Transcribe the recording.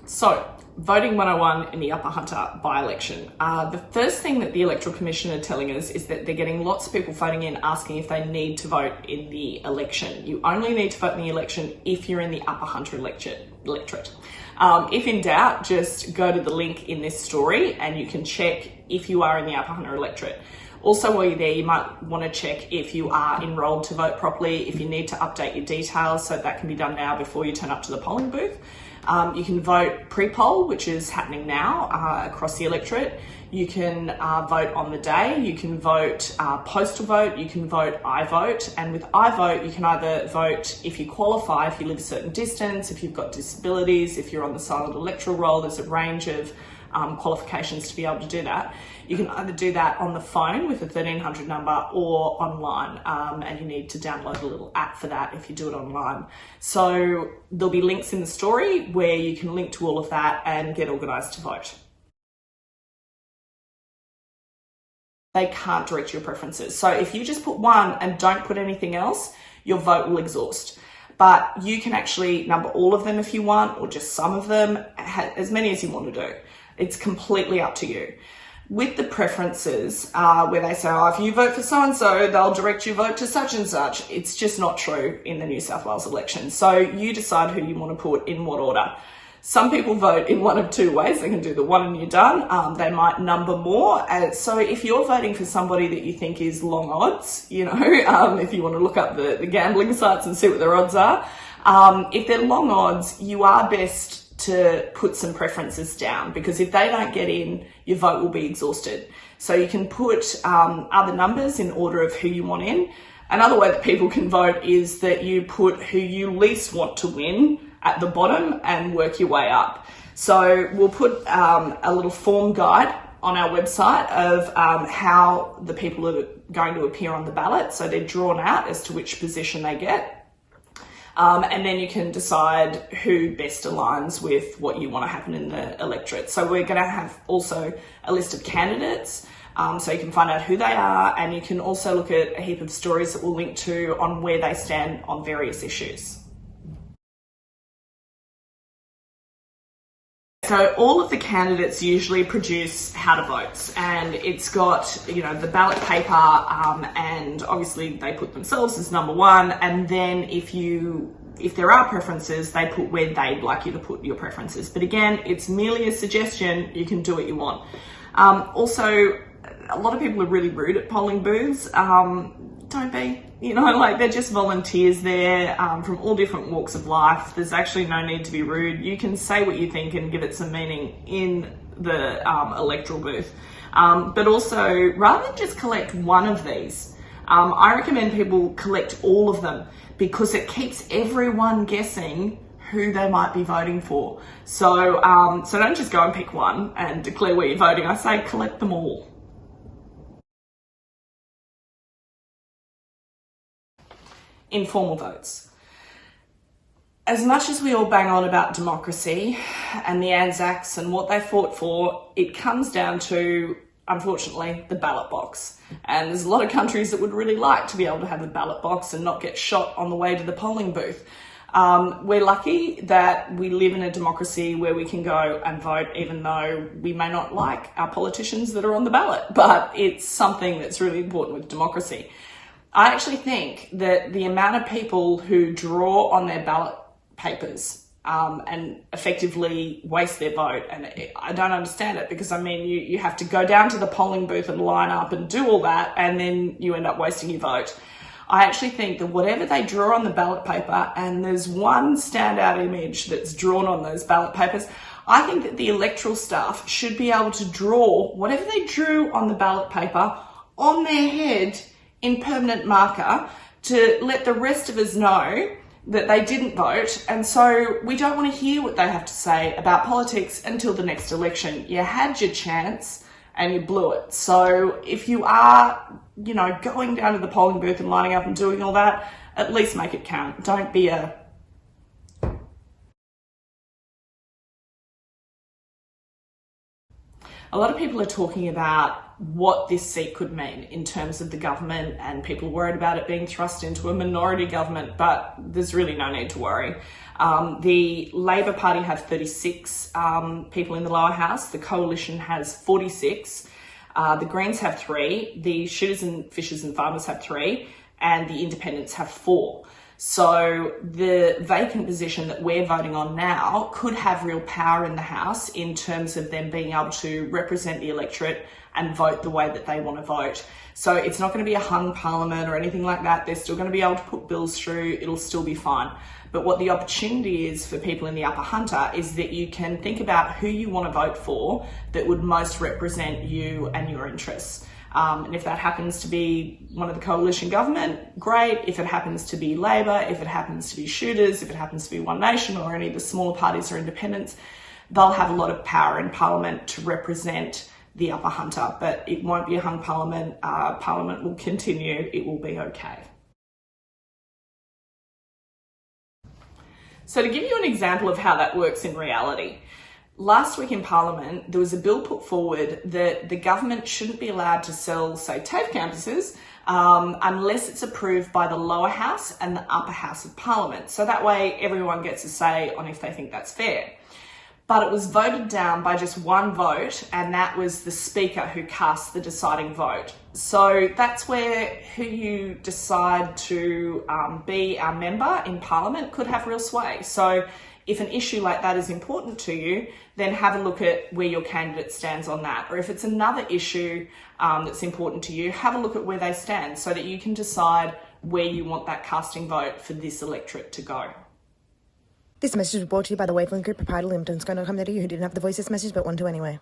So, voting 101 in the Upper Hunter by-election. The first thing that the Electoral Commission are telling us is that they're getting lots of people phoning in asking if they need to vote in the election. You only need to vote in the election if you're in the Upper Hunter electorate. If in doubt, just go to the link in this story and you can check if you are in the Upper Hunter electorate. Also, while you're there, you might want to check if you are enrolled to vote properly, if you need to update your details, so that can be done now before you turn up to the polling booth. You can vote pre-poll, which is happening now across the electorate. You can vote on the day, you can vote postal vote, you can vote iVote, and with iVote you can either vote if you qualify, if you live a certain distance, if you've got disabilities, if you're on the silent electoral roll. There's a range of qualifications to be able to do that. You can either do that on the phone with a 1300 number or online, and you need to download a little app for that if you do it online. So there'll be links in the story where you can link to all of that and get organised to vote. They can't direct your preferences. So if you just put one and don't put anything else, your vote will exhaust. But you can actually number all of them if you want, or just some of them, as many as you want to do. It's completely up to you. With the preferences, where they say, oh, if you vote for so-and-so, they'll direct your vote to such and such. It's just not true in the New South Wales election. So you decide who you want to put in what order. Some people vote in one of two ways. They can do the one and you're done. They might number more. So if you're voting for somebody that you think is long odds, if you want to look up the gambling sites and see what their odds are, if they're long odds, you are best to put some preferences down, because if they don't get in, your vote will be exhausted. So you can put other numbers in order of who you want in. Another way that people can vote is that you put who you least want to win at the bottom and work your way up. So we'll put a little form guide on our website of how the people are going to appear on the ballot. So they're drawn out as to which position they get. And then you can decide who best aligns with what you want to happen in the electorate. So we're going to have also a list of candidates, so you can find out who they are, and you can also look at a heap of stories that we'll link to on where they stand on various issues. So all of the candidates usually produce how to vote, and it's got, the ballot paper, and obviously they put themselves as number one, and then if there are preferences, they put where they'd like you to put your preferences. But again, it's merely a suggestion. You can do what you want. Also, a lot of people are really rude at polling booths. Don't be. They're just volunteers there from all different walks of life. There's actually no need to be rude. You can say what you think and give it some meaning in the electoral booth. But also, rather than just collect one of these, I recommend people collect all of them, because it keeps everyone guessing who they might be voting for. So don't just go and pick one and declare where you're voting. I say collect them all. Informal votes. As much as we all bang on about democracy and the Anzacs and what they fought for, it comes down to, unfortunately, the ballot box. And there's a lot of countries that would really like to be able to have a ballot box and not get shot on the way to the polling booth. We're lucky that we live in a democracy where we can go and vote, even though we may not like our politicians that are on the ballot, but it's something that's really important with democracy. I actually think that the amount of people who draw on their ballot papers and effectively waste their vote, and I don't understand it, because you have to go down to the polling booth and line up and do all that, and then you end up wasting your vote. I actually think that whatever they draw on the ballot paper, and there's one standout image that's drawn on those ballot papers, I think that the electoral staff should be able to draw whatever they drew on the ballot paper on their head in permanent marker to let the rest of us know that they didn't vote. And so we don't want to hear what they have to say about politics until the next election. You had your chance and you blew it. So if you are, going down to the polling booth and lining up and doing all that, at least make it count. Don't be a a lot of people are talking about what this seat could mean in terms of the government, and people worried about it being thrust into a minority government, but there's really no need to worry. The Labor Party have 36 people in the lower house. The Coalition has 46. The Greens have 3. The Shooters and Fishers and Farmers have 3. And the Independents have 4. So the vacant position that we're voting on now could have real power in the House in terms of them being able to represent the electorate and vote the way that they want to vote. So it's not going to be a hung parliament or anything like that. They're still going to be able to put bills through. It'll still be fine. But what the opportunity is for people in the upper hunter is that you can think about who you want to vote for that would most represent you and your interests. And if that happens to be one of the coalition government, great. If it happens to be Labor, if it happens to be Shooters, if it happens to be One Nation or any of the smaller parties or independents, they'll have a lot of power in Parliament to represent the upper hunter. But it won't be a hung Parliament. Parliament will continue. It will be okay. So to give you an example of how that works in reality, last week in Parliament, there was a bill put forward that the government shouldn't be allowed to sell, say, TAFE campuses unless it's approved by the lower house and the upper house of Parliament. So that way everyone gets a say on if they think that's fair. But it was voted down by just one vote, and that was the Speaker who cast the deciding vote. So that's where who you decide to be our member in Parliament could have real sway. So if an issue like that is important to you, then have a look at where your candidate stands on that. Or if it's another issue that's important to you, have a look at where they stand so that you can decide where you want that casting vote for this electorate to go. This message was brought to you by the Wavelength Group, proprietor limited, scone.com.au, who didn't have the voice this message but wanted to anyway.